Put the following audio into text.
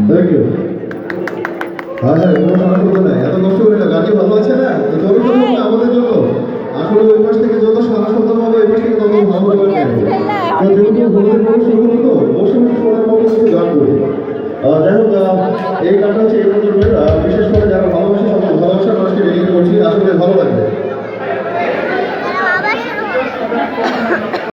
Thank you. হ্যাঁ হ্যাঁ, কোনো সমস্যা নাই, এত কষ্ট করে না, গানটি ভালো আছে না, তো জোরে জোরে বলুন আমাদের জন্য। আসলে ওই পাশ থেকে যত সারা শব্দ পাবো এই পাশ থেকে তত ভালো করে পাবো। তো যেহেতু হলুদের পরে শুরু হলো, বসে বসে শোনার মতো কিছু গান করি। যাই হোক, এই গানটা হচ্ছে এই বছর বের